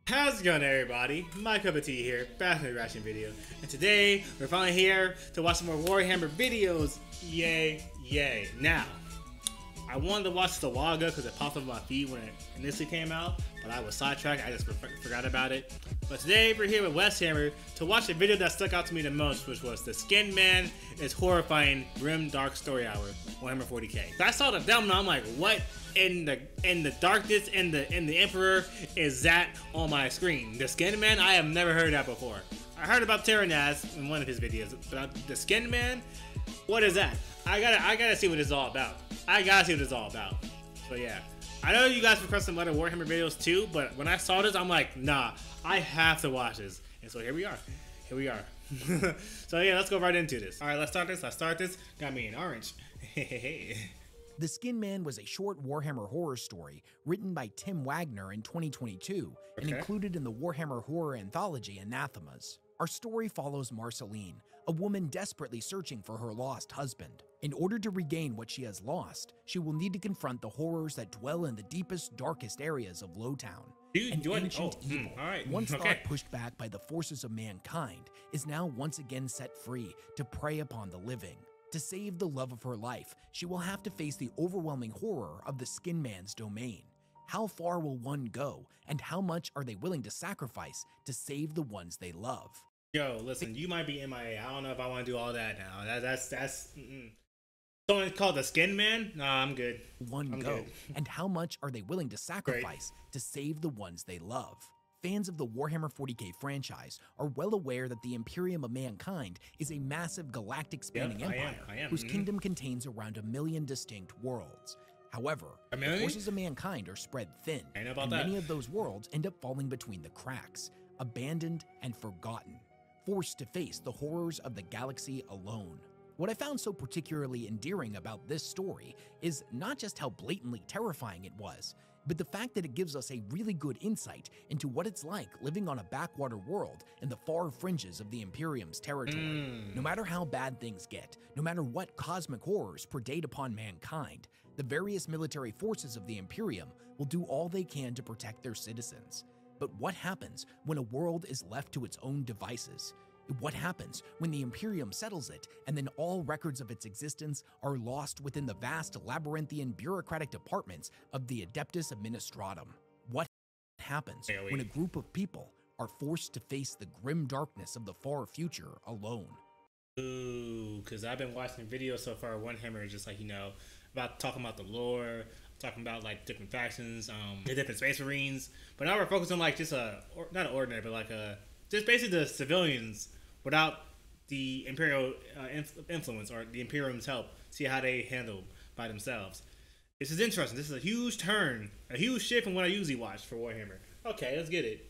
How's it going, everybody? MyCupOfTea here, back in the reaction video, and today we're finally here to watch some more Warhammer videos. Yay, yay! Now, I wanted to watch this a while ago because it popped up on my feed when it initially came out, but I was sidetracked. I just forgot about it. But today we're here with Westhammer to watch the video that stuck out to me the most, which was the Skin Man is Horrifying Grim Dark Story Hour, Warhammer 40K. So I saw the thumbnail, I'm like, what in the darkness and the Emperor is that on my screen? The Skin Man? I have never heard that before. I heard about Terranaz in one of his videos, but the Skin Man? What is that? I gotta see what it's all about. So yeah. I know you guys request some other Warhammer videos too, but when I saw this, I'm like, nah, I have to watch this. And so here we are. So yeah, let's go right into this. All right, let's start this. Got me in orange. The Skin Man was a short Warhammer horror story written by Tim Wagner in 2022 and included in the Warhammer horror anthology Anathemas. Our story follows Marceline, a woman desperately searching for her lost husband. In order to regain what she has lost, she will need to confront the horrors that dwell in the deepest, darkest areas of Lowtown. An ancient evil, once thought pushed back by the forces of mankind, is now once again set free to prey upon the living. To save the love of her life, she will have to face the overwhelming horror of the Skin Man's domain. How far will one go, and how much are they willing to sacrifice to save the ones they love? Yo, listen, you might be MIA. I don't know if I want to do all that now. That's Someone called the Skin Man? Nah, I'm good. I'm good. And how much are they willing to sacrifice to save the ones they love? Fans of the Warhammer 40K franchise are well aware that the Imperium of Mankind is a massive galactic spanning empire whose kingdom contains around 1 million distinct worlds. However, the forces of mankind are spread thin, and many of those worlds end up falling between the cracks, abandoned and forgotten, forced to face the horrors of the galaxy alone. What I found so particularly endearing about this story is not just how blatantly terrifying it was, but the fact that it gives us a really good insight into what it's like living on a backwater world in the far fringes of the Imperium's territory. No matter how bad things get, no matter what cosmic horrors predate upon mankind, the various military forces of the Imperium will do all they can to protect their citizens. But what happens when a world is left to its own devices? What happens when the Imperium settles it and then all records of its existence are lost within the vast labyrinthian bureaucratic departments of the Adeptus Administratum? What happens when a group of people are forced to face the grim darkness of the far future alone? Ooh, because I've been watching videos so far. Warhammer is just like, you know, about talking about the lore, talking about like different factions, the different space marines. But now we're focused on like just not an ordinary, but like just basically the civilians without the Imperial influence or the Imperium's help. See how they handle by themselves. This is interesting. This is a huge turn, a huge shift from what I usually watch for Warhammer. Okay, let's get it.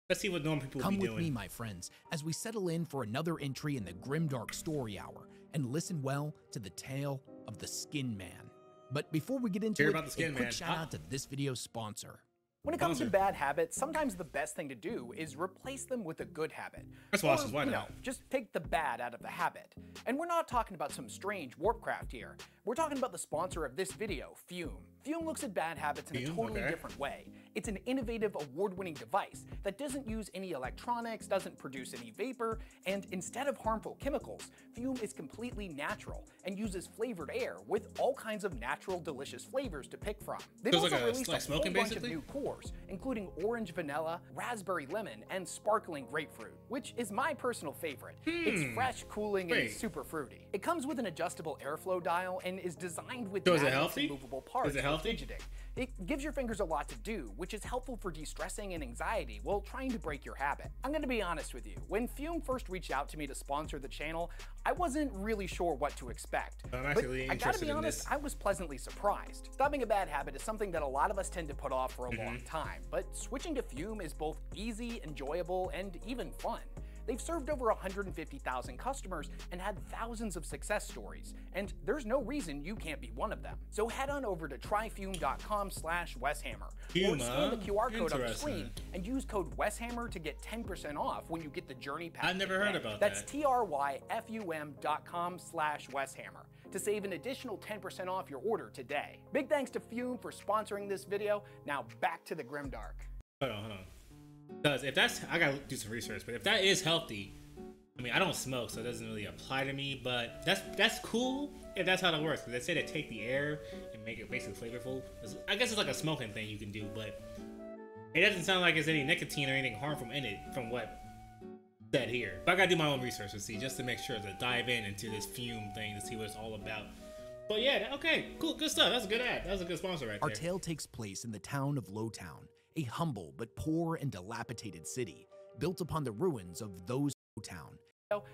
Let's see what normal people will be doing. Come with me, my friends, as we settle in for another entry in the Grimdark Story Hour and listen well to the tale of the Skin Man. But before we get into it, a quick shout out to this video's sponsor. When it comes to bad habits, sometimes the best thing to do is replace them with a good habit. That's awesome. Why not? Just take the bad out of the habit. And we're not talking about some strange warpcraft here. We're talking about the sponsor of this video, Fume. Fume looks at bad habits in a totally different way. It's an innovative, award-winning device that doesn't use any electronics, doesn't produce any vapor, and instead of harmful chemicals, Fume is completely natural and uses flavored air with all kinds of natural, delicious flavors to pick from. They've also released a whole bunch of new cores, including orange vanilla, raspberry lemon, and sparkling grapefruit, which is my personal favorite. It's fresh, cooling, and super fruity. It comes with an adjustable airflow dial and is designed with movable parts for fidgeting. It gives your fingers a lot to do, which is helpful for de-stressing and anxiety while trying to break your habit. I'm gonna be honest with you, when Fume first reached out to me to sponsor the channel, I wasn't really sure what to expect. I'm actually I gotta be honest, I was pleasantly surprised. Stopping a bad habit is something that a lot of us tend to put off for a long time, but switching to Fume is both easy, enjoyable, and even fun. They've served over 150,000 customers and had thousands of success stories, and there's no reason you can't be one of them. So head on over to tryfume.com/Weshammer or scan the QR code on the screen and use code Weshammer to get 10% off when you get the Journey Pack. I've never heard about that. That's tryfum.com/Weshammer to save an additional 10% off your order today. Big thanks to Fume for sponsoring this video. Now back to the Grimdark. Hold on. Because if that's, I gotta do some research, but if that is healthy, I mean, I don't smoke, so it doesn't really apply to me, but that's cool if that's how that works. Because they say they take the air and make it basically flavorful. I guess it's like a smoking thing you can do, but it doesn't sound like there's any nicotine or anything harmful in it from what said here. But I gotta do my own research to see, just to make sure to dive into this fume thing to see what it's all about. But yeah, okay, cool, good stuff. That's a good ad. That was a good sponsor right there. Our tale takes place in the town of Lowtown, a humble but poor and dilapidated city built upon the ruins of those town.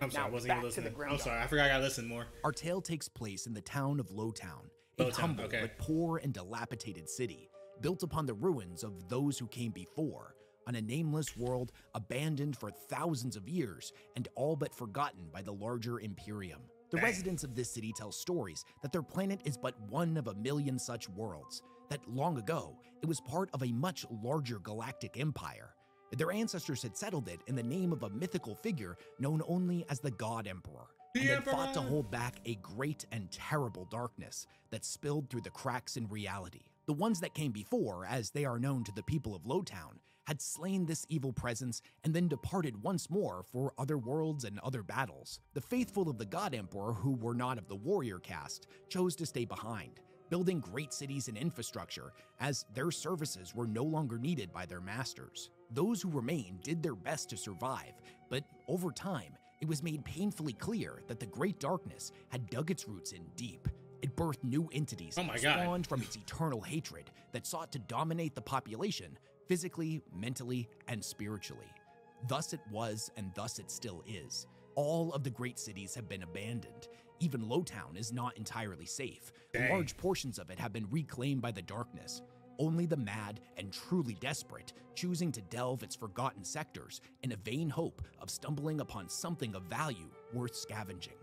I'm sorry, I wasn't even listening. I'm sorry, I forgot I gotta listen more. Our tale takes place in the town of Lowtown, a humble but poor and dilapidated city built upon the ruins of those who came before, on a nameless world abandoned for thousands of years and all but forgotten by the larger Imperium. The residents of this city tell stories that their planet is but one of a million such worlds, that long ago it was part of a much larger galactic empire. Their ancestors had settled it in the name of a mythical figure known only as the God Emperor, and had fought to hold back a great and terrible darkness that spilled through the cracks in reality. The ones that came before, as they are known to the people of Lowtown, had slain this evil presence and then departed once more for other worlds and other battles. The faithful of the God Emperor, who were not of the warrior caste, chose to stay behind, building great cities and infrastructure, as their services were no longer needed by their masters. Those who remained did their best to survive, but over time, it was made painfully clear that the Great Darkness had dug its roots in deep. It birthed new entities spawned from its eternal hatred that sought to dominate the population physically, mentally, and spiritually. Thus it was, and thus it still is. All of the great cities have been abandoned. Even Lowtown is not entirely safe. Large portions of it have been reclaimed by the darkness. Only the mad and truly desperate choosing to delve its forgotten sectors in a vain hope of stumbling upon something of value worth scavenging.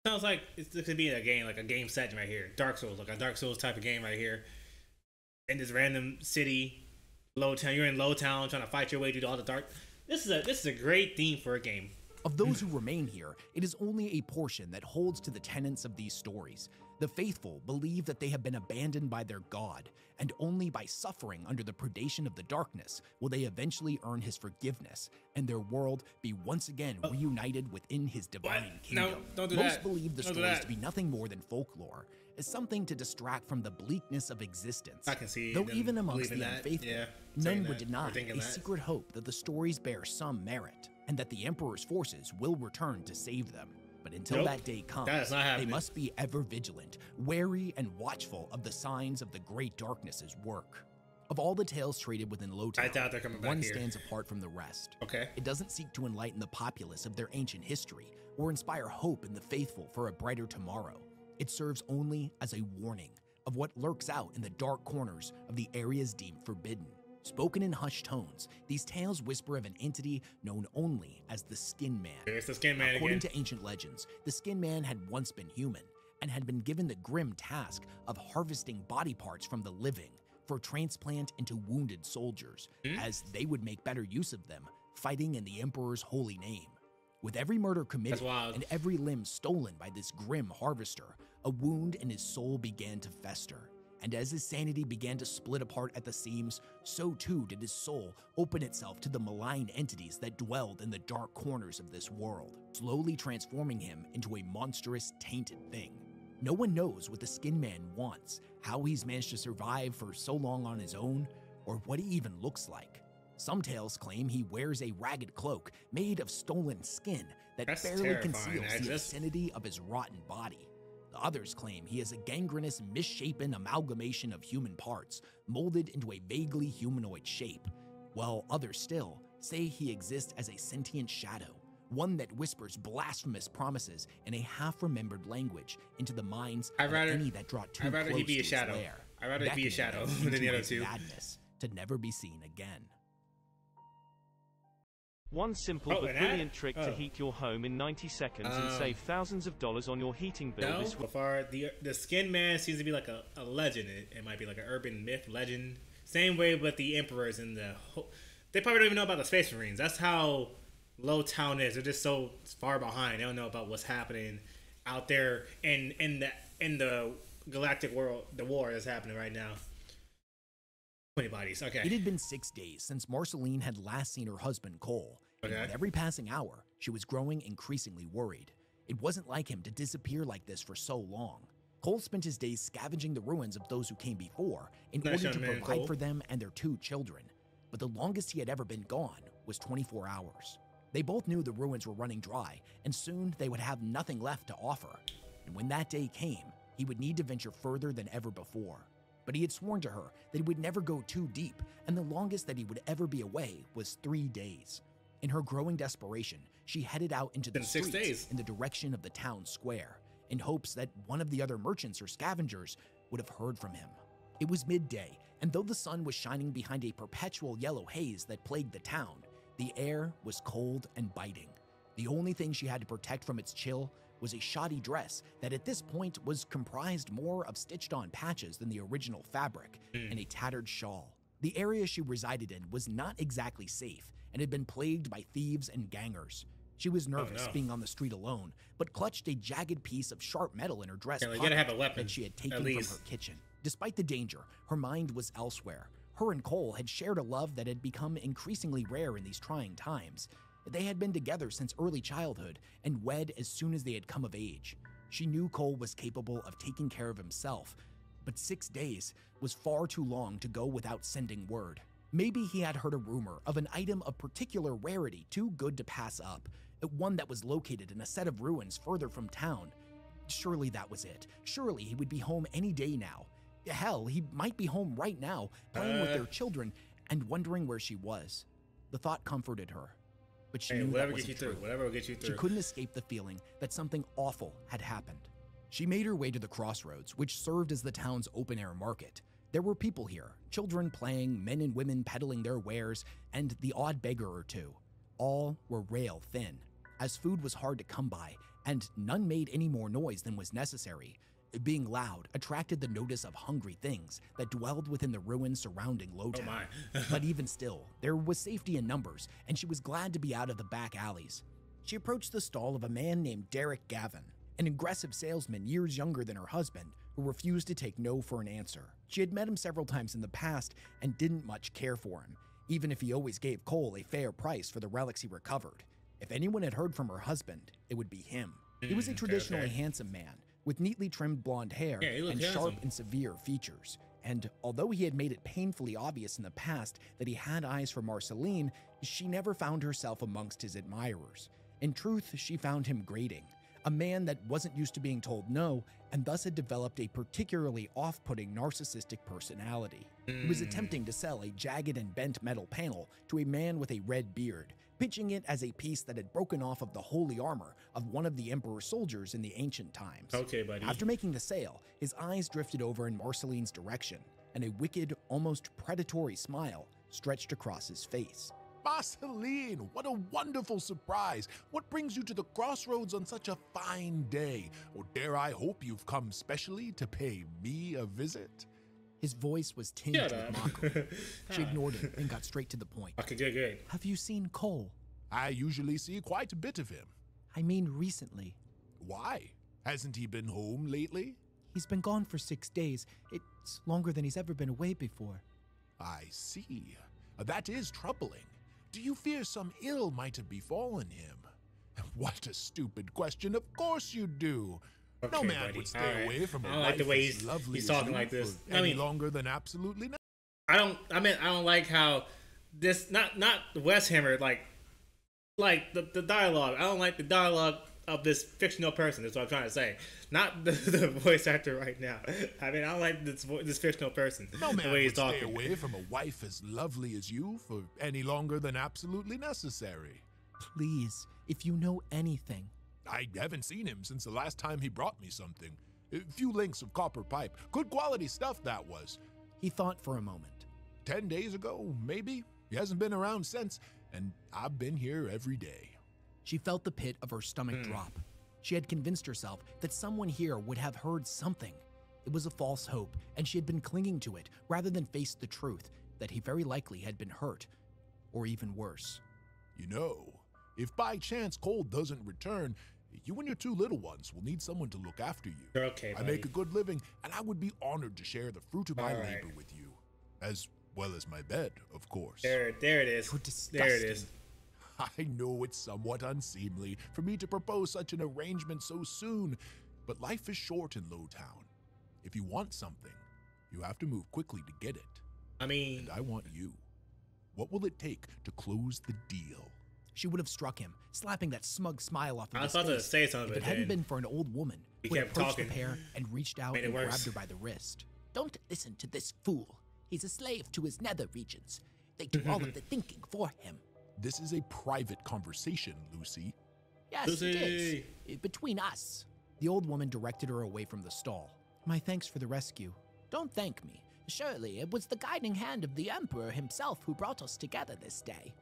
Sounds like it could be a game, like a game set right here. Dark Souls, like a Dark Souls type of game right here. In this random city, Lowtown. You're in Lowtown trying to fight your way through all the dark. This is a great theme for a game. Of those who remain here, it is only a portion that holds to the tenets of these stories. The faithful believe that they have been abandoned by their God, and only by suffering under the predation of the darkness will they eventually earn his forgiveness, and their world be once again reunited within his divine kingdom. No, don't do Most that. believe the Don't do stories that. to be nothing more than folklore, as something to distract from the bleakness of existence. I can see Though them even amongst the believing that, unfaithful, yeah, none saying would that, deny or thinking a that. secret hope that the stories bear some merit, and that the Emperor's forces will return to save them. But until that day comes, that is not they happening. must be ever vigilant, wary, and watchful of the signs of the Great Darkness's work. Of all the tales traded within Lowtown, I doubt they're coming back one here. stands apart from the rest. Okay. It doesn't seek to enlighten the populace of their ancient history or inspire hope in the faithful for a brighter tomorrow. It serves only as a warning of what lurks out in the dark corners of the areas deemed forbidden. Spoken in hushed tones, these tales whisper of an entity known only as the Skin Man. There's the Skin Man According again. to ancient legends, the Skin Man had once been human and had been given the grim task of harvesting body parts from the living for transplant into wounded soldiers, as they would make better use of them, fighting in the Emperor's holy name. With every murder committed and every limb stolen by this grim harvester, a wound in his soul began to fester. And as his sanity began to split apart at the seams, so too did his soul open itself to the malign entities that dwelled in the dark corners of this world, slowly transforming him into a monstrous, tainted thing. No one knows what the Skin Man wants, how he's managed to survive for so long on his own, or what he even looks like. Some tales claim he wears a ragged cloak made of stolen skin that barely conceals the obscenity of his rotten body. The others claim he is a gangrenous, misshapen amalgamation of human parts, molded into a vaguely humanoid shape, while others still say he exists as a sentient shadow, one that whispers blasphemous promises in a half-remembered language into the minds of any that draw too close to his lair, I'd rather he be a shadow than the other two. Madness to never be seen again. One simple but brilliant trick to heat your home in 90 seconds and save thousands of dollars on your heating bill this week. So far, the Skin Man seems to be like a legend. It might be like an urban myth, legend. Same way with the Emperors and they probably don't even know about the Space Marines. That's how Lowtown is. They're just so far behind. They don't know about what's happening out there in the galactic world, the war that's happening right now. 20 bodies, okay. It had been 6 days since Marceline had last seen her husband, Cole. And with every passing hour, she was growing increasingly worried. It wasn't like him to disappear like this for so long. Cole spent his days scavenging the ruins of those who came before in order to provide for them and their 2 children. But the longest he had ever been gone was 24 hours. They both knew the ruins were running dry, and soon they would have nothing left to offer. And when that day came, he would need to venture further than ever before. But he had sworn to her that he would never go too deep, and the longest that he would ever be away was 3 days. In her growing desperation, she headed out into the streets in the direction of the town square, in hopes that one of the other merchants or scavengers would have heard from him. It was midday, and though the sun was shining behind a perpetual yellow haze that plagued the town, the air was cold and biting. The only thing she had to protect from its chill was a shoddy dress that at this point was comprised more of stitched-on patches than the original fabric, and a tattered shawl. The area she resided in was not exactly safe and had been plagued by thieves and gangers. She was nervous being on the street alone, but clutched a jagged piece of sharp metal in her dress pocket that she had taken from her kitchen. Despite the danger, her mind was elsewhere. Her and Cole had shared a love that had become increasingly rare in these trying times. They had been together since early childhood and wed as soon as they had come of age. She knew Cole was capable of taking care of himself, but 6 days was far too long to go without sending word. Maybe he had heard a rumor of an item of particular rarity too good to pass up, one that was located in a set of ruins further from town. Surely that was it. Surely he would be home any day now. Hell, he might be home right now, playing with their children and wondering where she was. The thought comforted her, but she knew that wasn't true. Whatever will get you through. She couldn't escape the feeling that something awful had happened. She made her way to the crossroads, which served as the town's open-air market. There were people here, children playing, men and women peddling their wares, and the odd beggar or two. All were rail thin, as food was hard to come by, and none made any more noise than was necessary. Being loud attracted the notice of hungry things that dwelled within the ruins surrounding Lowtown. But even still, there was safety in numbers, and she was glad to be out of the back alleys. She approached the stall of a man named Derek Gavin, an aggressive salesman years younger than her husband, who refused to take no for an answer. She had met him several times in the past and didn't much care for him, even if he always gave Cole a fair price for the relics he recovered. If anyone had heard from her husband, it would be him. He was a traditionally handsome man, with neatly trimmed blonde hair and sharp and severe features. And although he had made it painfully obvious in the past that he had eyes for Marceline, she never found herself amongst his admirers. In truth, she found him grating, a man that wasn't used to being told no, and thus had developed a particularly off-putting narcissistic personality. He was attempting to sell a jagged and bent metal panel to a man with a red beard, pitching it as a piece that had broken off of the holy armor of one of the Emperor's soldiers in the ancient times. Okay, buddy. After making the sale, his eyes drifted over in Marceline's direction, and a wicked, almost predatory smile stretched across his face. Marceline, what a wonderful surprise. What brings you to the crossroads on such a fine day? Or dare I hope you've come specially to pay me a visit? His voice was tinged with mockery. She ignored him and got straight to the point. Okay, good. Have you seen Cole? I usually see quite a bit of him. I mean recently. Why? Hasn't he been home lately? He's been gone for 6 days. It's longer than he's ever been away before. I see. That is troubling. Do you fear some ill might have befallen him? What a stupid question. Of course you do. Okay, no man buddy. would stay away from a I don't like the way he's talking like this. Any longer than absolutely not. I don't like how this not West Hammer like the dialogue. I don't like the dialogue of this fictional person. That's what I'm trying to say. Not the voice actor right now. I mean, I don't like this fictional person. No man the way he's would talking. stay away from a wife as lovely as you for any longer than absolutely necessary. Please, if you know anything. I haven't seen him since the last time he brought me something. A few links of copper pipe. Good quality stuff, that was. He thought for a moment. 10 days ago, maybe? He hasn't been around since, and I've been here every day. She felt the pit of her stomach drop. She had convinced herself that someone here would have heard something. It was a false hope, and she had been clinging to it rather than face the truth that he very likely had been hurt, or even worse. You know, if by chance Cole doesn't return, you and your 2 little ones will need someone to look after you. Okay, I make a good living, and I would be honored to share the fruit of my labor with you. As well as my bed, of course. There it is. You're There it is. I know it's somewhat unseemly for me to propose such an arrangement so soon, but life is short in Lowtown. If you want something, you have to move quickly to get it. I mean... And I want you. What will it take to close the deal? She would have struck him, slapping that smug smile off of his I was about to face say something, if it hadn't been for an old woman who had approached the pair and reached out and grabbed her by the wrist. Don't listen to this fool. He's a slave to his nether regions. They do all of the thinking for him. This is a private conversation, Lucy. Yes, Lucy. it is. Between us. The old woman directed her away from the stall. My thanks for the rescue. Don't thank me. Surely it was the guiding hand of the Emperor himself who brought us together this day.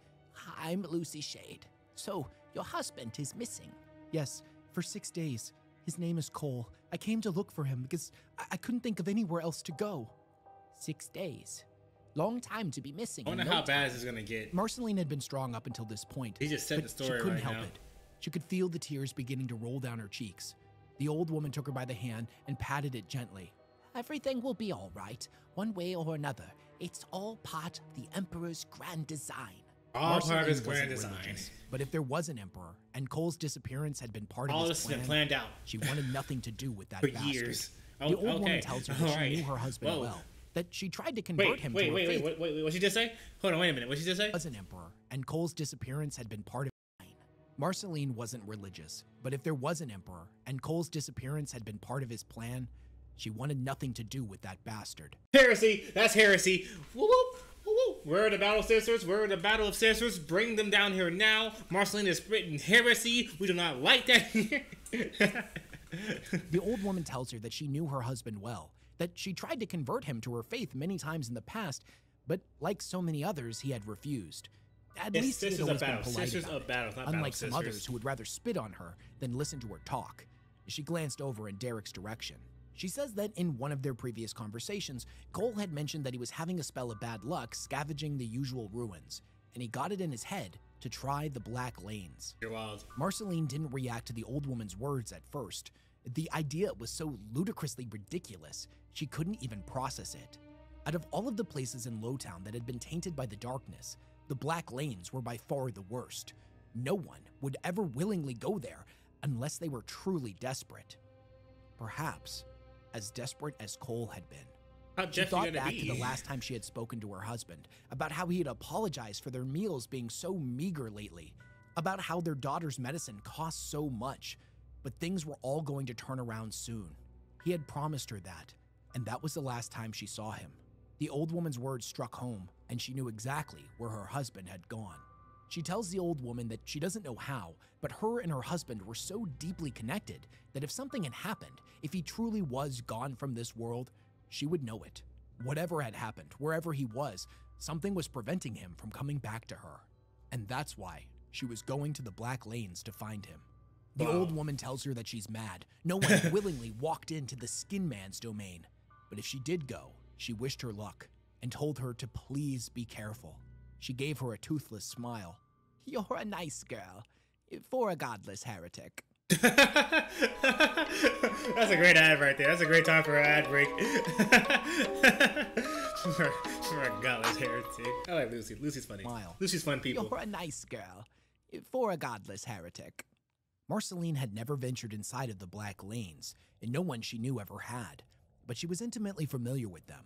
I'm Lucy Shade. So, your husband is missing. Yes, for 6 days. His name is Cole. I came to look for him because I couldn't think of anywhere else to go. 6 days. Long time to be missing. I wonder how bad this is gonna get. Marceline had been strong up until this point. He just set the story she couldn't right help now. it. She could feel the tears beginning to roll down her cheeks. The old woman took her by the hand and patted it gently. Everything will be all right, one way or another. It's all part of the Emperor's grand design. All part of his Marceline grand wasn't design. religious, but if there was an emperor and Cole's disappearance had been part All of this his has been plan, planned out she wanted nothing to do with that for bastard. years. The old woman okay. tells her that she knew her husband Whoa. well, that she tried to convert him to her faith. Wait, what she just say? Hold on, wait a minute. What she just say? Was an emperor, and Cole's disappearance had been part of his plan. Marceline wasn't religious, but if there was an emperor and Cole's disappearance had been part of his plan, she wanted nothing to do with that bastard. Heresy! That's heresy! Woo woo! Woo woo! We're the battle of sisters. We're in the battle of sisters. Bring them down here now. Marceline is spitting heresy. We do not like that here. The old woman tells her that she knew her husband well, that she tried to convert him to her faith many times in the past, but like so many others, he had refused. At least he had always been polite about it, unlike some others who would rather spit on her than listen to her talk. She glanced over in Derek's direction. She says that in one of their previous conversations, Cole had mentioned that he was having a spell of bad luck scavenging the usual ruins, and he got it in his head to try the Black Lanes. You're wild. Marceline didn't react to the old woman's words at first. The idea was so ludicrously ridiculous, she couldn't even process it. Out of all of the places in Lowtown that had been tainted by the darkness, the Black Lanes were by far the worst. No one would ever willingly go there unless they were truly desperate. Perhaps as desperate as Cole had been. She thought back to the last time she had spoken to her husband, about how he had apologized for their meals being so meager lately, about how their daughter's medicine cost so much, but things were all going to turn around soon. He had promised her that, and that was the last time she saw him. The old woman's words struck home, and she knew exactly where her husband had gone. She tells the old woman that she doesn't know how, but her and her husband were so deeply connected that if something had happened, if he truly was gone from this world, she would know it. Whatever had happened, wherever he was, something was preventing him from coming back to her. And that's why she was going to the Black Lanes to find him. The old woman tells her that she's mad. No one willingly walked into the Skin Man's domain. But if she did go, she wished her luck and told her to please be careful. She gave her a toothless smile. You're a nice girl, for a godless heretic. That's a great ad right there. That's a great time for an ad break. for a godless heretic. I like Lucy. Lucy's funny. Smile. Lucy's fun people. You're a nice girl, for a godless heretic. Marceline had never ventured inside of the Black Lanes, and no one she knew ever had, but she was intimately familiar with them.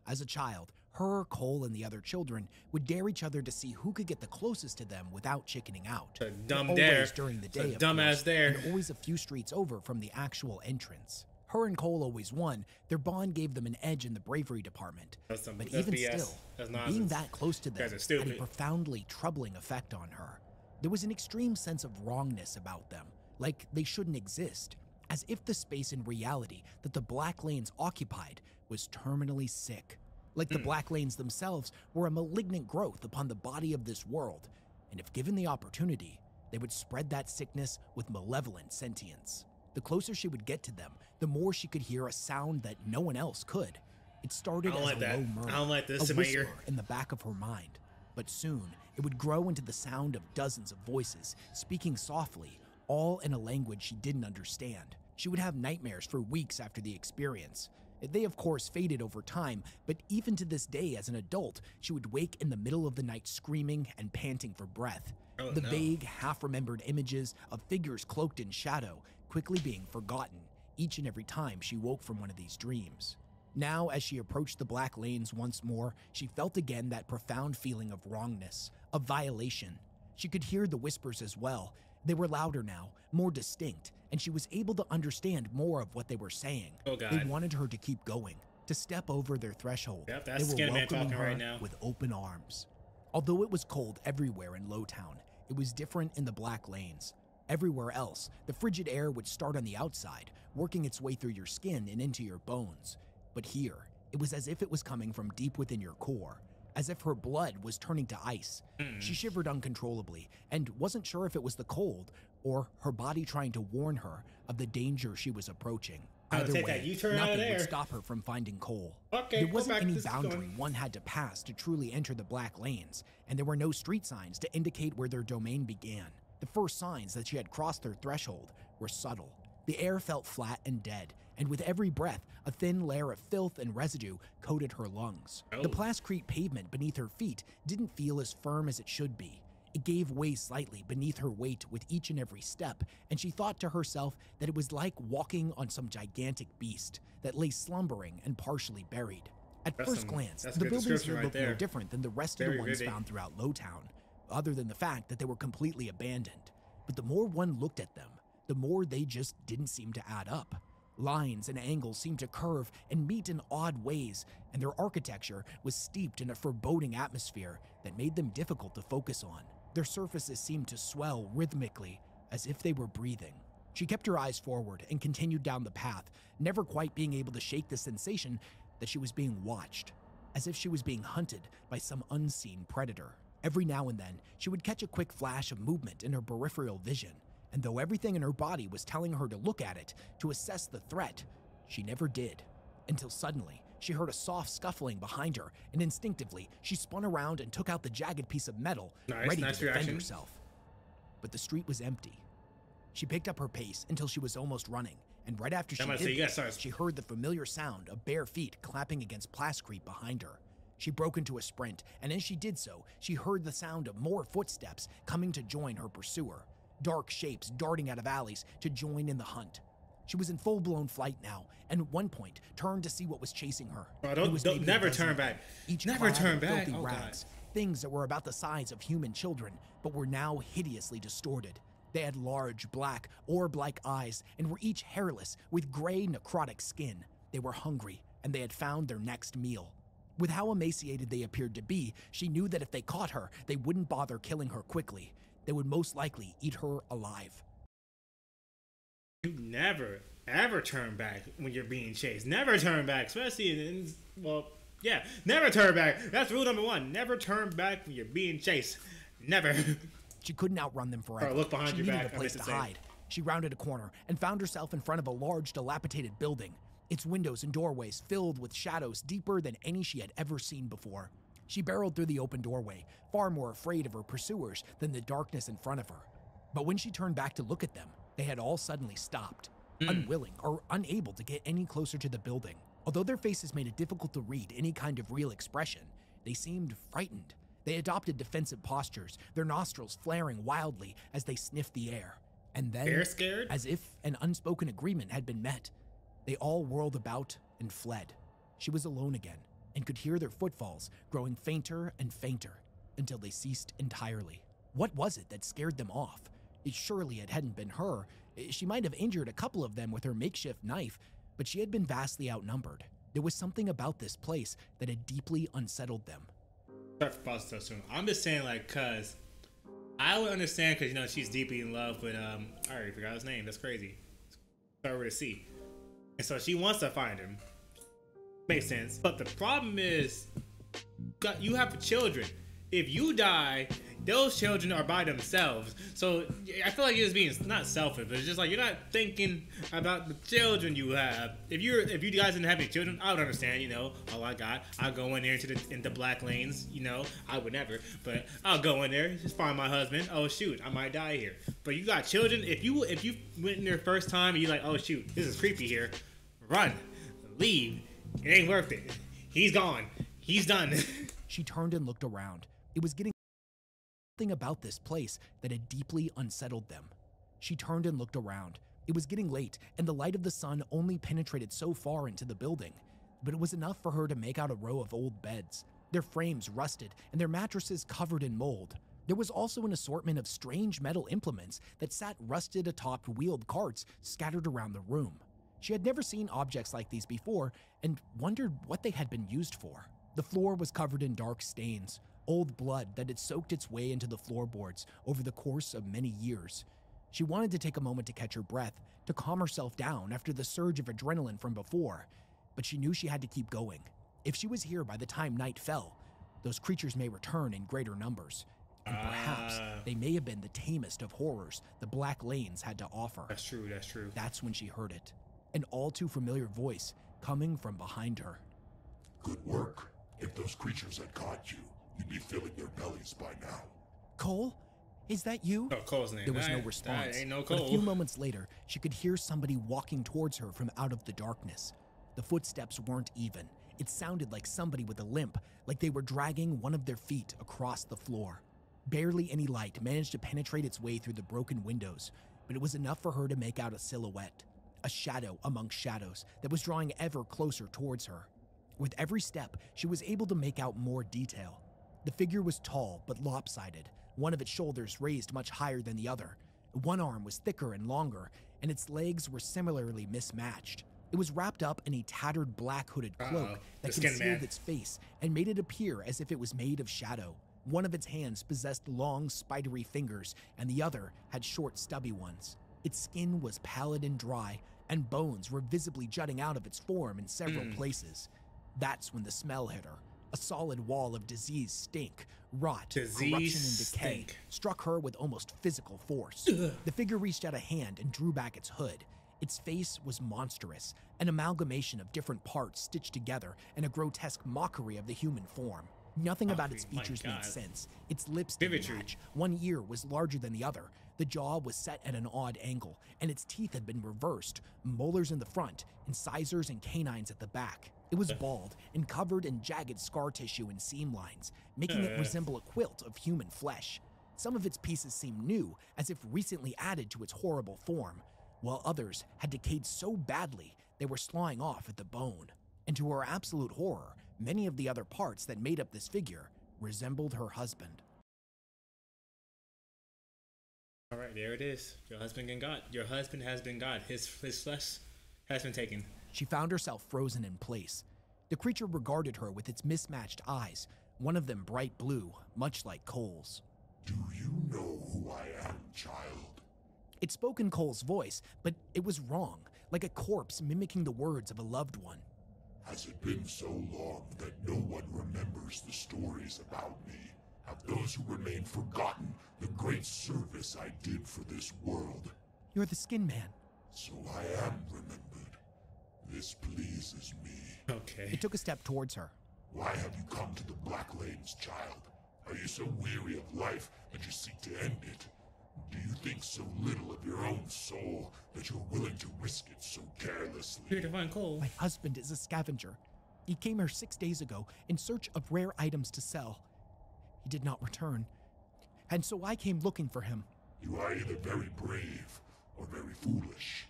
As a child, her, Cole, and the other children would dare each other to see who could get the closest to them without chickening out. A dumb always dare. during the It's day, a of dumbass course, dare. and always a few streets over from the actual entrance. Her and Cole always won. Their bond gave them an edge in the bravery department. That's But BS. even That's still, nonsense. being that close to them guys are had a stupid. profoundly troubling effect on her. There was an extreme sense of wrongness about them, like they shouldn't exist, as if the space in reality that the Black Lanes occupied was terminally sick. Like the Black Lanes themselves were a malignant growth upon the body of this world, and if given the opportunity, they would spread that sickness with malevolent sentience. The closer she would get to them, the more she could hear a sound that no one else could. It started as a low murmur, I don't like this a in my whisper ear. in the back of her mind, but soon it would grow into the sound of dozens of voices, speaking softly, all in a language she didn't understand. She would have nightmares for weeks after the experience. They of course faded over time, but even to this day as an adult, she would wake in the middle of the night screaming and panting for breath. The vague, half-remembered images of figures cloaked in shadow quickly being forgotten each and every time she woke from one of these dreams. Now, as she approached the black lanes once more, she felt again that profound feeling of wrongness, of violation. She could hear the whispers as well. They were louder now, more distinct, and she was able to understand more of what they were saying. They wanted her to keep going, to step over their threshold. Yep, that's they were welcoming her right now. with open arms. Although it was cold everywhere in Lowtown, it was different in the black lanes. Everywhere else, the frigid air would start on the outside, working its way through your skin and into your bones. But here, it was as if it was coming from deep within your core, as if her blood was turning to ice. She shivered uncontrollably and wasn't sure if it was the cold or her body trying to warn her of the danger she was approaching. Either way, nothing would stop her from finding Cole. There wasn't any boundary one had to pass to truly enter the black lanes, and there were no street signs to indicate where their domain began. The first signs that she had crossed their threshold were subtle. The air felt flat and dead, and with every breath, a thin layer of filth and residue coated her lungs. The plascrete pavement beneath her feet didn't feel as firm as it should be. It gave way slightly beneath her weight with each and every step, and she thought to herself that it was like walking on some gigantic beast that lay slumbering and partially buried. At first glance, the buildings here looked no different than the rest of the ones found throughout Lowtown, other than the fact that they were completely abandoned. But the more one looked at them, the more they just didn't seem to add up. Lines and angles seemed to curve and meet in odd ways, and their architecture was steeped in a foreboding atmosphere that made them difficult to focus on. Their surfaces seemed to swell rhythmically, as if they were breathing. She kept her eyes forward and continued down the path, never quite being able to shake the sensation that she was being watched, as if she was being hunted by some unseen predator. Every now and then, she would catch a quick flash of movement in her peripheral vision, and though everything in her body was telling her to look at it, to assess the threat, she never did. Until suddenly, she heard a soft scuffling behind her, and instinctively, she spun around and took out the jagged piece of metal, ready to defend herself. But the street was empty. She picked up her pace until she was almost running, and right after she did this, she heard the familiar sound of bare feet clapping against plascrete behind her. She broke into a sprint, and as she did so, she heard the sound of more footsteps coming to join her pursuer. Dark shapes darting out of alleys to join in the hunt. She was in full-blown flight now, and at one point turned to see what was chasing her. Don't never turn back. Never turn back. Filthy rags, things that were about the size of human children, but were now hideously distorted. They had large, black, orb-like eyes and were each hairless with gray, necrotic skin. They were hungry, and they had found their next meal. With how emaciated they appeared to be, she knew that if they caught her, they wouldn't bother killing her quickly. They would most likely eat her alive. You never, ever turn back when you're being chased. Never turn back, especially in, well, yeah, never turn back. That's rule number one. Never turn back when you're being chased. Never. She couldn't outrun them forever. Look behind your back. She needed a place to hide. She rounded a corner and found herself in front of a large, dilapidated building, its windows and doorways filled with shadows deeper than any she had ever seen before. She barreled through the open doorway, far more afraid of her pursuers than the darkness in front of her. But when she turned back to look at them, they had all suddenly stopped, unwilling or unable to get any closer to the building. Although their faces made it difficult to read any kind of real expression, they seemed frightened. They adopted defensive postures, their nostrils flaring wildly as they sniffed the air. And then, as if an unspoken agreement had been met, they all whirled about and fled. She was alone again, and could hear their footfalls growing fainter and fainter until they ceased entirely. What was it that scared them off? Surely it hadn't been her. She might have injured a couple of them with her makeshift knife, but she had been vastly outnumbered. There was something about this place that had deeply unsettled them. Sorry for pausing so soon. I'm just saying, like, cause I would understand, cause you know she's deeply in love with I already forgot his name. That's crazy. Start with a C. And so she wants to find him. Makes sense. But the problem is, you have children. If you die, those children are by themselves. So I feel like you're just being not selfish, but it's just like you're not thinking about the children you have. If you guys didn't have any children, I would understand. You know, oh my God, I'll go in there into black lanes. You know, I would never, but I'll go in there, just find my husband. Oh shoot, I might die here. But you got children. If you went in there first time and you're like, oh shoot, this is creepy here, run, leave. It ain't worth it. He's gone. He's done. She turned and looked around. It was getting something about this place that had deeply unsettled them. She turned and looked around. It was getting late, and the light of the sun only penetrated so far into the building, but it was enough for her to make out a row of old beds, their frames rusted and their mattresses covered in mold. There was also an assortment of strange metal implements that sat rusted atop wheeled carts scattered around the room. She had never seen objects like these before and wondered what they had been used for. The floor was covered in dark stains, old blood that had soaked its way into the floorboards over the course of many years. She wanted to take a moment to catch her breath, to calm herself down after the surge of adrenaline from before, but she knew she had to keep going. If she was here by the time night fell, those creatures may return in greater numbers, and perhaps they may have been the tamest of horrors the Black Lanes had to offer. That's true, that's true. That's when she heard it, an all too familiar voice coming from behind her. Good work. If those creatures had caught you, you'd be filling their bellies by now. Cole? Is that you? Oh, Cole's name. There was no response. Ain't no Cole. But a few moments later, she could hear somebody walking towards her from out of the darkness. The footsteps weren't even. It sounded like somebody with a limp, like they were dragging one of their feet across the floor. Barely any light managed to penetrate its way through the broken windows, but it was enough for her to make out a silhouette, a shadow among shadows that was drawing ever closer towards her. With every step, she was able to make out more detail. The figure was tall but lopsided, one of its shoulders raised much higher than the other. One arm was thicker and longer, and its legs were similarly mismatched. It was wrapped up in a tattered black hooded cloak that concealed its face and made it appear as if it was made of shadow. One of its hands possessed long, spidery fingers, and the other had short, stubby ones. Its skin was pallid and dry, and bones were visibly jutting out of its form in several places. That's when the smell hit her. A solid wall of disease stink, rot, corruption, and decay struck her with almost physical force. The figure reached out a hand and drew back its hood. Its face was monstrous, an amalgamation of different parts stitched together in a grotesque mockery of the human form. Nothing about its features made sense. Its lips didn't match. One ear was larger than the other. The jaw was set at an odd angle, and its teeth had been reversed, molars in the front, incisors and canines at the back. It was bald and covered in jagged scar tissue and seam lines, making it resemble a quilt of human flesh. Some of its pieces seemed new, as if recently added to its horrible form, while others had decayed so badly they were sawing off at the bone. And to her absolute horror, many of the other parts that made up this figure resembled her husband. All right, there it is. Your husband been got. Your husband has been got. His flesh has been taken. She found herself frozen in place. The creature regarded her with its mismatched eyes, one of them bright blue, much like Cole's. Do you know who I am, child? It spoke in Cole's voice, but it was wrong, like a corpse mimicking the words of a loved one. Has it been so long that no one remembers the stories about me? Have those who remain forgotten the great service I did for this world? You're the Skin Man. So I am remembered. This pleases me. Okay. It took a step towards her. Why have you come to the Black Lanes, child? Are you so weary of life that you seek to end it? Do you think so little of your own soul that you're willing to risk it so carelessly? Here to find Cole. My husband is a scavenger. He came here 6 days ago in search of rare items to sell. He did not return, and so I came looking for him. You are either very brave or very foolish.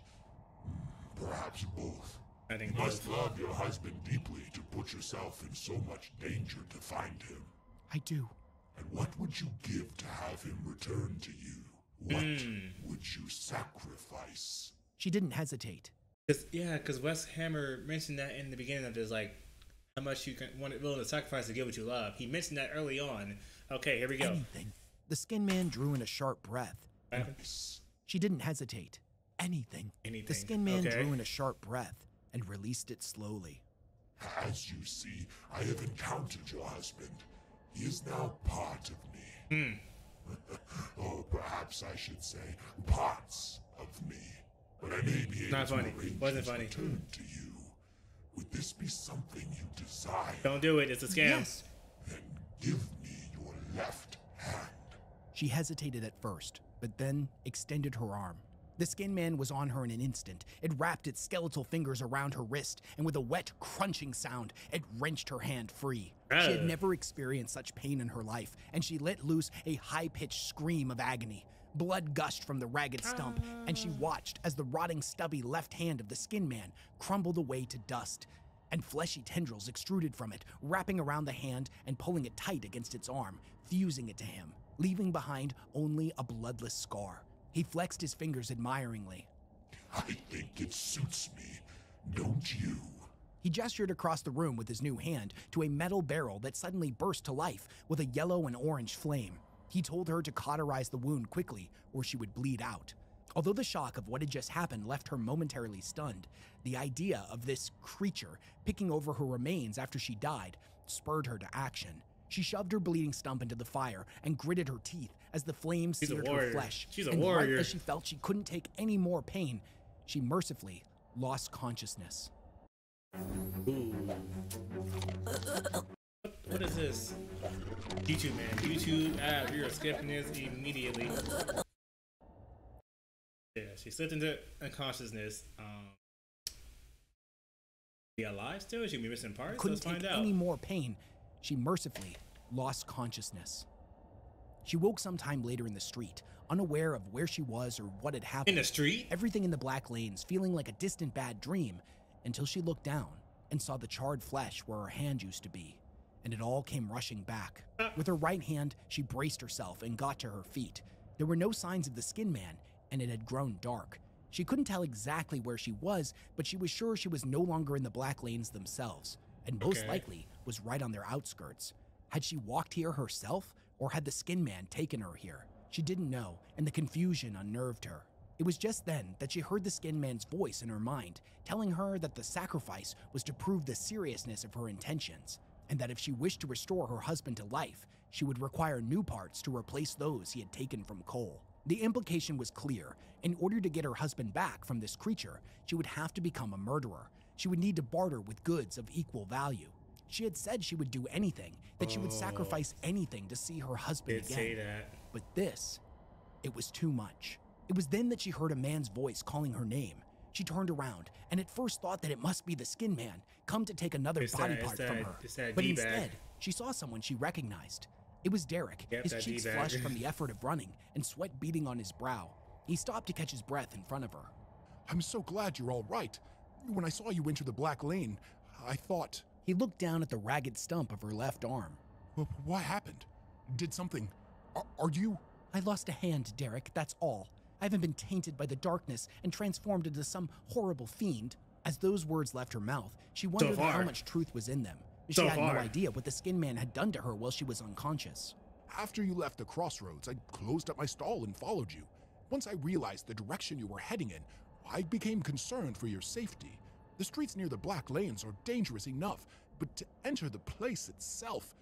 Perhaps both. I think you must love your husband deeply to put yourself in so much danger to find him. I do. And what would you give to have him return to you? What would you sacrifice? She didn't hesitate. Because Wes Hammer mentioned that in the beginning of this, like, how much you willing to sacrifice to get what you love. He mentioned that early on. Okay, here we go. Anything. The Skin Man drew in a sharp breath. She didn't hesitate. Anything. The Skin Man drew in a sharp breath and released it slowly. As you see, I have encountered your husband. He is now part of me. Or perhaps I should say, parts of me. But I may be able to arrange his return to you. Would this be something you desire? Don't do it, it's a scam. Yes. Then give me your left hand. She hesitated at first, but then extended her arm. The Skin Man was on her in an instant. It wrapped its skeletal fingers around her wrist, and with a wet, crunching sound, it wrenched her hand free. She had never experienced such pain in her life, and she let loose a high-pitched scream of agony. Blood gushed from the ragged stump, and she watched as the rotting, stubby left hand of the Skin Man crumbled away to dust, and fleshy tendrils extruded from it, wrapping around the hand and pulling it tight against its arm, fusing it to him, leaving behind only a bloodless scar. He flexed his fingers admiringly. I think it suits me, don't you? He gestured across the room with his new hand to a metal barrel that suddenly burst to life with a yellow and orange flame. He told her to cauterize the wound quickly or she would bleed out. Although the shock of what had just happened left her momentarily stunned, the idea of this creature picking over her remains after she died spurred her to action. She shoved her bleeding stump into the fire and gritted her teeth as the flames seared her flesh. She's a warrior. Right as she felt she couldn't take any more pain, she mercifully lost consciousness. Ooh. What is this? YouTube, man. YouTube, we are skipping this immediately. Yeah, she slipped into unconsciousness. Be alive still? Is she be missing parts? Couldn't take any more pain. She mercifully lost consciousness. She woke sometime later in the street, unaware of where she was or what had happened. In the street? Everything in the black lanes feeling like a distant bad dream, until she looked down and saw the charred flesh where her hand used to be, and it all came rushing back. With her right hand, she braced herself and got to her feet. There were no signs of the Skin Man, and it had grown dark. She couldn't tell exactly where she was, but she was sure she was no longer in the black lanes themselves, and most likely was right on their outskirts. Had she walked here herself, or had the Skin Man taken her here? She didn't know, and the confusion unnerved her. It was just then that she heard the Skin Man's voice in her mind, telling her that the sacrifice was to prove the seriousness of her intentions, and that if she wished to restore her husband to life, she would require new parts to replace those he had taken from Cole. The implication was clear. In order to get her husband back from this creature, she would have to become a murderer. She would need to barter with goods of equal value. She had said she would do anything, that she would sacrifice anything to see her husband again. Say that. But this, it was too much. It was then that she heard a man's voice calling her name. She turned around and at first thought that it must be the Skin Man come to take another body part from her. But instead, she saw someone she recognized. It was Derek, his cheeks flushed from the effort of running and sweat beading on his brow. He stopped to catch his breath in front of her. I'm so glad you're all right. When I saw you enter the black lane, I thought... He looked down at the ragged stump of her left arm. What happened? Did something... Are you... I lost a hand, Derek, that's all. I haven't been tainted by the darkness and transformed into some horrible fiend. As those words left her mouth, she wondered how much truth was in them. She had no idea what the Skin Man had done to her while she was unconscious. After you left the crossroads, I closed up my stall and followed you. Once I realized the direction you were heading in, I became concerned for your safety. The streets near the black lanes are dangerous enough, but to enter the place itself,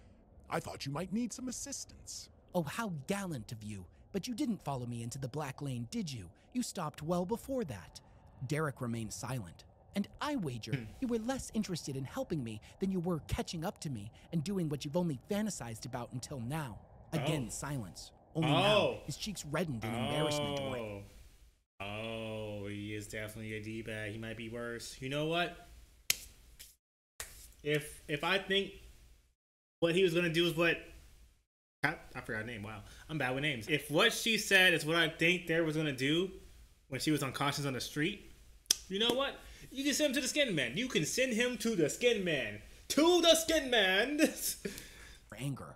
I thought you might need some assistance. Oh, how gallant of you. But you didn't follow me into the black lane, did you? You stopped well before that. Derek remained silent. And I wager you were less interested in helping me than you were catching up to me and doing what you've only fantasized about until now. Again, silence. Only now, his cheeks reddened in embarrassment. Oh, he is definitely a D-bag. He might be worse. You know what? If I think what he was gonna do is what I forgot her name. Wow, I'm bad with names. If what she said is what I think Derek was gonna do when she was unconscious on the street, you know what? You can send him to the Skin Man. You can send him to the Skin Man. To the Skin Man. Anger,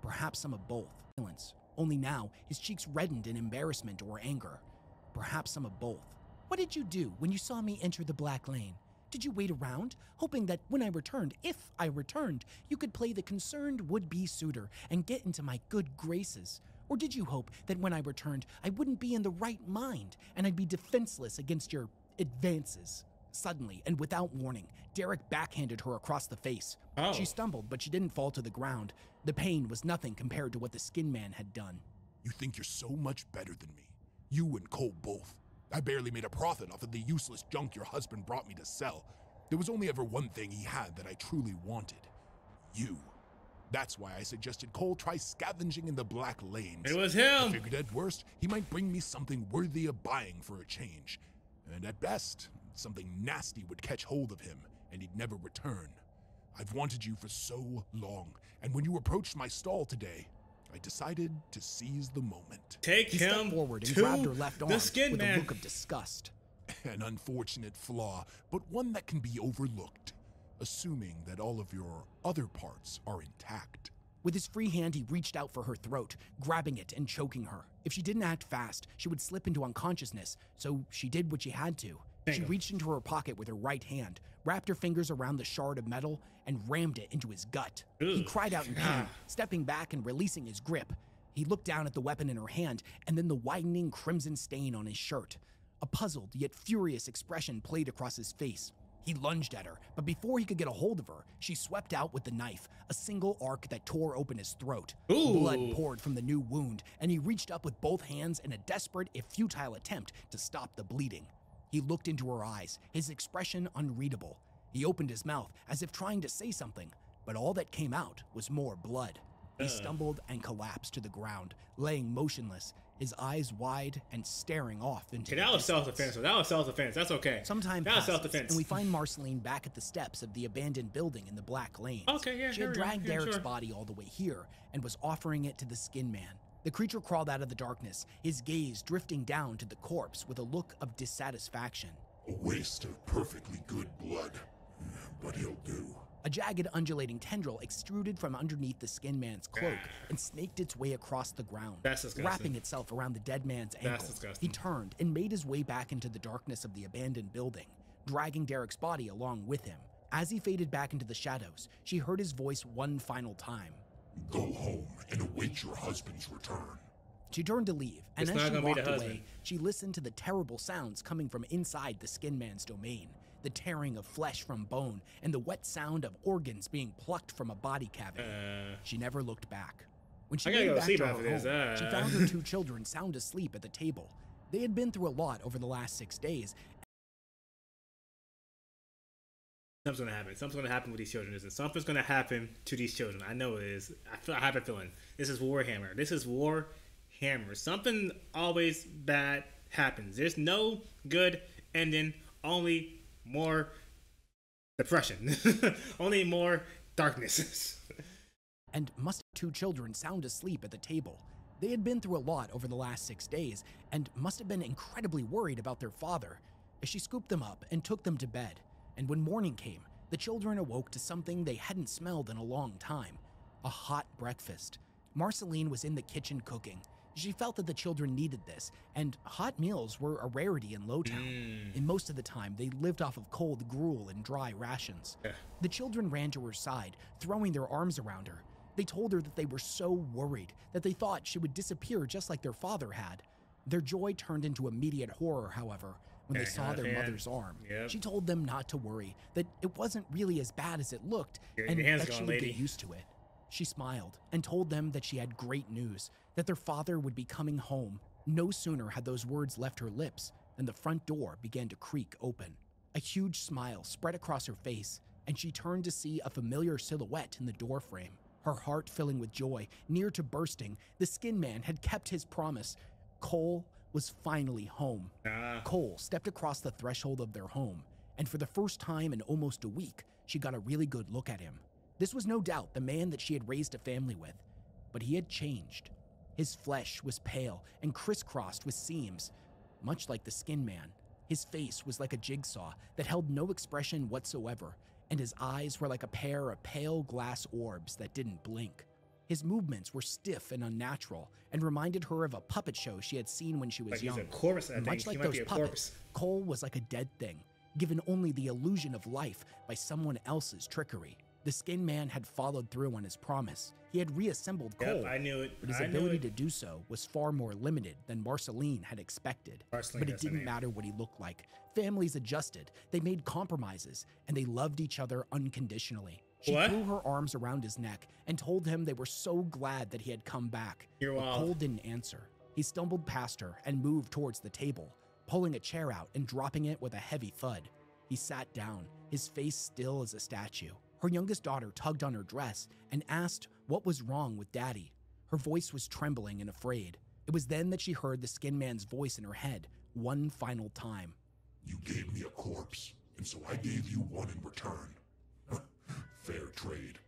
perhaps some of both. Silence. Only now, his cheeks reddened in embarrassment or anger. Perhaps some of both. What did you do when you saw me enter the black lane? Did you wait around, hoping that when I returned, if I returned, you could play the concerned would-be suitor and get into my good graces? Or did you hope that when I returned, I wouldn't be in the right mind and I'd be defenseless against your advances? Suddenly, and without warning, Derek backhanded her across the face. She stumbled, but she didn't fall to the ground. The pain was nothing compared to what the Skin Man had done. You think you're so much better than me. You and Cole both. I barely made a profit off of the useless junk your husband brought me to sell. There was only ever one thing he had that I truly wanted. You. That's why I suggested Cole try scavenging in the Black Lanes. It was him! I figured at worst, he might bring me something worthy of buying for a change. And at best, something nasty would catch hold of him, and he'd never return. I've wanted you for so long, and when you approached my stall today, I decided to seize the moment. Take He him stepped forward and to grabbed her left arm the skin with man. a look of disgust. An unfortunate flaw, but one that can be overlooked, assuming that all of your other parts are intact. With his free hand, he reached out for her throat, grabbing it and choking her. If she didn't act fast, she would slip into unconsciousness, so she did what she had to. She reached into her pocket with her right hand, wrapped her fingers around the shard of metal, and rammed it into his gut. He cried out in pain, stepping back and releasing his grip. He looked down at the weapon in her hand, and then the widening crimson stain on his shirt. A puzzled yet furious expression played across his face. He lunged at her, but before he could get a hold of her, she swept out with the knife, a single arc that tore open his throat. Blood poured from the new wound, and he reached up with both hands in a desperate, if futile attempt to stop the bleeding. He looked into her eyes, his expression unreadable. He opened his mouth as if trying to say something, but all that came out was more blood. He stumbled and collapsed to the ground, laying motionless, his eyes wide and staring off into that was self-defense. So that was self-defense. That's okay. Some time that was passes, self-defense. and we find Marceline back at the steps of the abandoned building in the Black Lanes. Okay, yeah, she had dragged Derek's sure. body all the way here and was offering it to the Skin Man. The creature crawled out of the darkness, his gaze drifting down to the corpse with a look of dissatisfaction. A waste of perfectly good blood, but he'll do. A jagged, undulating tendril extruded from underneath the Skin Man's cloak and snaked its way across the ground, That's disgusting. wrapping itself around the dead man's ankle. That's disgusting. He turned and made his way back into the darkness of the abandoned building, dragging Derek's body along with him. As he faded back into the shadows, she heard his voice one final time. Go home and await your husband's return. She turned to leave, and It's as not she gonna be the walked husband. away, she listened to the terrible sounds coming from inside the Skin Man's domain. The tearing of flesh from bone, and the wet sound of organs being plucked from a body cavity. She never looked back. When she I gotta came go back sleep to her after this, home, she found her two children sound asleep at the table. They had been through a lot over the last 6 days. Something's gonna happen. Something's gonna happen with these children. Something's gonna happen to these children. I know it is. I have a feeling. This is Warhammer. This is Warhammer. Something always bad happens. There's no good ending. Only more depression. Only more darkness. And must have two children sound asleep at the table. They had been through a lot over the last 6 days, and must have been incredibly worried about their father. She scooped them up and took them to bed. And when morning came, the children awoke to something they hadn't smelled in a long time. A hot breakfast. Marceline was in the kitchen cooking. She felt that the children needed this, and hot meals were a rarity in Lowtown. And most of the time, they lived off of cold gruel and dry rations. The children ran to her side, throwing their arms around her. They told her that they were so worried, that they thought she would disappear just like their father had. Their joy turned into immediate horror, however, when they saw their mother's arm. She told them not to worry, that it wasn't really as bad as it looked, and that she would get used to it. She smiled and told them that she had great news, that their father would be coming home. No sooner had those words left her lips than the front door began to creak open. A huge smile spread across her face, and she turned to see a familiar silhouette in the doorframe. Her heart filling with joy, near to bursting, the Skin Man had kept his promise. Cole was finally home. Cole stepped across the threshold of their home, and for the first time in almost a week, she got a really good look at him. This was no doubt the man that she had raised a family with, but he had changed. His flesh was pale and crisscrossed with seams, much like the Skin Man. His face was like a jigsaw that held no expression whatsoever, and his eyes were like a pair of pale glass orbs that didn't blink. His movements were stiff and unnatural, and reminded her of a puppet show she had seen when she was Like young. he's a corpse, I think. Much He like might those be a puppets, Cole was like a dead thing, given only the illusion of life by someone else's trickery. The Skin Man had followed through on his promise. He had reassembled Cole, I knew it. but his ability to do so was far more limited than Marceline had expected. Marceline, But it that's her didn't name. matter what he looked like. Families adjusted, they made compromises, and they loved each other unconditionally. She What? threw her arms around his neck and told him they were so glad that he had come back. You're But wild. Cole didn't answer. He stumbled past her and moved towards the table, pulling a chair out and dropping it with a heavy thud. He sat down, his face still as a statue. Her youngest daughter tugged on her dress and asked What was wrong with Daddy? Her voice was trembling and afraid. It was then that she heard the Skin Man's voice in her head one final time. You gave me a corpse, and so I gave you one in return. Fair trade.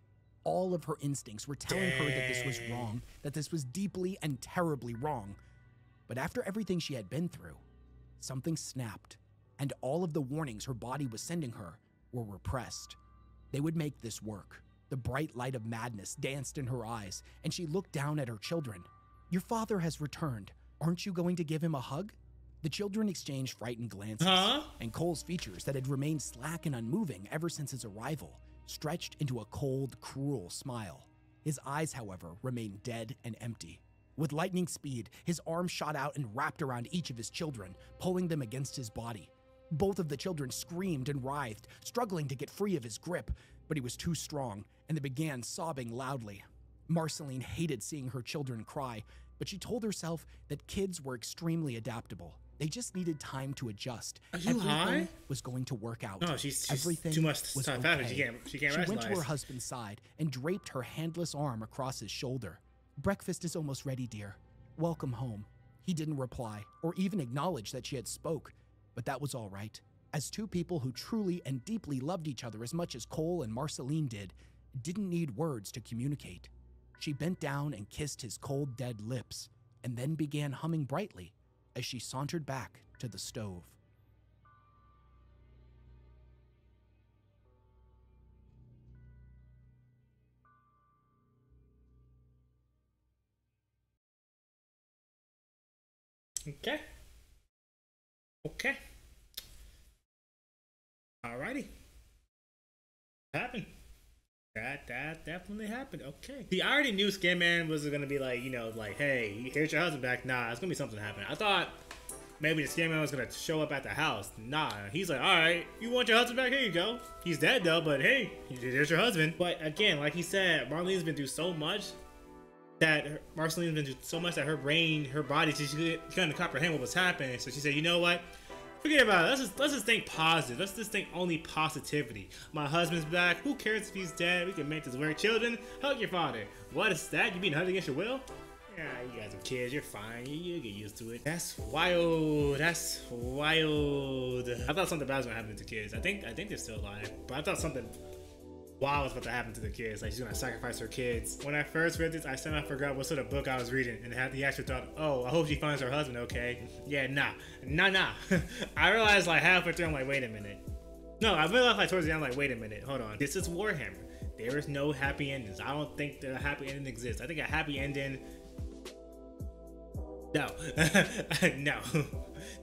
All of her instincts were telling her that this was wrong, that this was deeply and terribly wrong. But after everything she had been through, something snapped, and all of the warnings her body was sending her were repressed. They would make this work. The bright light of madness danced in her eyes, and she looked down at her children. "Your father has returned. Aren't you going to give him a hug?" The children exchanged frightened glances, and Cole's features that had remained slack and unmoving ever since his arrival stretched into a cold, cruel smile. His eyes, however, remained dead and empty. With lightning speed, his arm shot out and wrapped around each of his children, pulling them against his body. Both of the children screamed and writhed, struggling to get free of his grip, but he was too strong, and they began sobbing loudly. Marceline hated seeing her children cry, but she told herself that kids were extremely adaptable. They just needed time to adjust. Everything was going to work out. No, she's Everything too much was time okay. She can't She went to her rationalize. husband's side and draped her handless arm across his shoulder. "Breakfast is almost ready, dear. Welcome home." He didn't reply or even acknowledge that she had spoke, but that was all right. As two people who truly and deeply loved each other as much as Cole and Marceline didn't need words to communicate. She bent down and kissed his cold, dead lips, and then began humming brightly as she sauntered back to the stove. Okay. Okay. Alrighty. Happened. That definitely happened. Okay. See, I already knew Skin Man was gonna be like, you know, like, hey, here's your husband back. Nah, it's gonna be something happening. I thought maybe the Skin Man was gonna show up at the house. Nah, he's like, all right, you want your husband back? Here you go. He's dead though, but hey, here's your husband. But again, like he said, Marlene's been through so much that her brain, her body, she couldn't comprehend what was happening. So she said, you know what? Forget about it. Let's just think positive. Let's just think only positivity. My husband's back. Who cares if he's dead? We can make this work. Children, hug your father. What is that? You being hugged against your will? Yeah, you guys are kids. You're fine. You get used to it. That's wild. That's wild. I thought something bad was gonna happen to the kids. I think they're still alive, but I thought something wild was about to happen to the kids. Like she's gonna sacrifice her kids. When I first read this, I somehow forgot what sort of book I was reading, and had the actual thought, oh, I hope she finds her husband okay. Yeah, nah. I realized like halfway through, I'm like, wait a minute. No, I realized like towards the end, I'm like, wait a minute, hold on. This is Warhammer. There is no happy endings. I don't think the happy ending exists. I think a happy ending. No, no.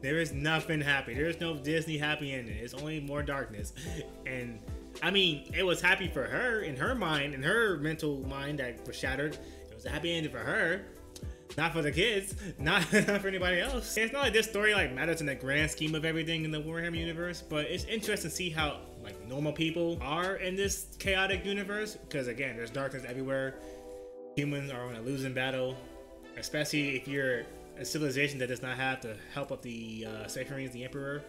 There is nothing happy. There is no Disney happy ending. It's only more darkness, and. I mean, it was happy for her in her mind, in her mental mind that was shattered. It was a happy ending for her, not for the kids, not for anybody else. It's not like this story like matters in the grand scheme of everything in the Warhammer universe, but it's interesting to see how like normal people are in this chaotic universe. Because again, there's darkness everywhere. Humans are on a losing battle, especially if you're a civilization that does not have the help of the Safarines, the Emperor.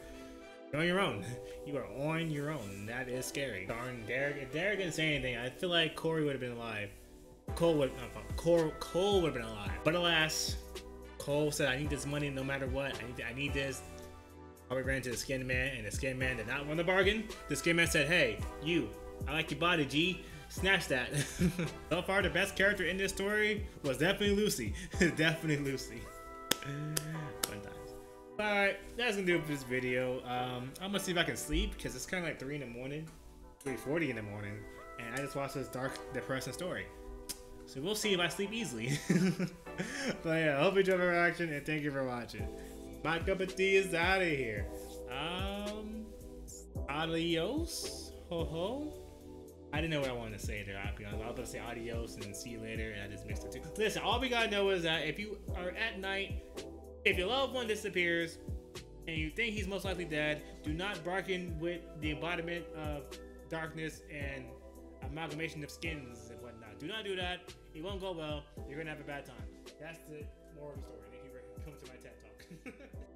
You're on your own. You are on your own. That is scary. Darn Derek. If Derek didn't say anything, I feel like Corey would have been alive. Cole would have been alive. But alas, Cole said, I need this money no matter what. I need this. We ran into the Skin Man, and the Skin Man did not want the bargain. The Skin Man said, hey, you, I like your body, G. Snatch that. So far, the best character in this story was definitely Lucy. Definitely Lucy. Alright, that's gonna do it for this video. I'm gonna see if I can sleep because it's kind of like 3 in the morning, 3:40 in the morning, and I just watched this dark, depressing story. So we'll see if I sleep easily. But yeah, I hope you enjoyed my reaction and thank you for watching. My cup of tea is out of here. Adios. Ho ho. I didn't know what I wanted to say there. I'll be honest. I was about to say adios and see you later, and I just mixed it too. Listen, all we gotta know is that if you are at night. If your loved one disappears and you think he's most likely dead, do not bargain with the embodiment of darkness and amalgamation of skins and whatnot. Do not do that. It won't go well. You're going to have a bad time. That's the moral of the story. Thank you for coming to my TED Talk.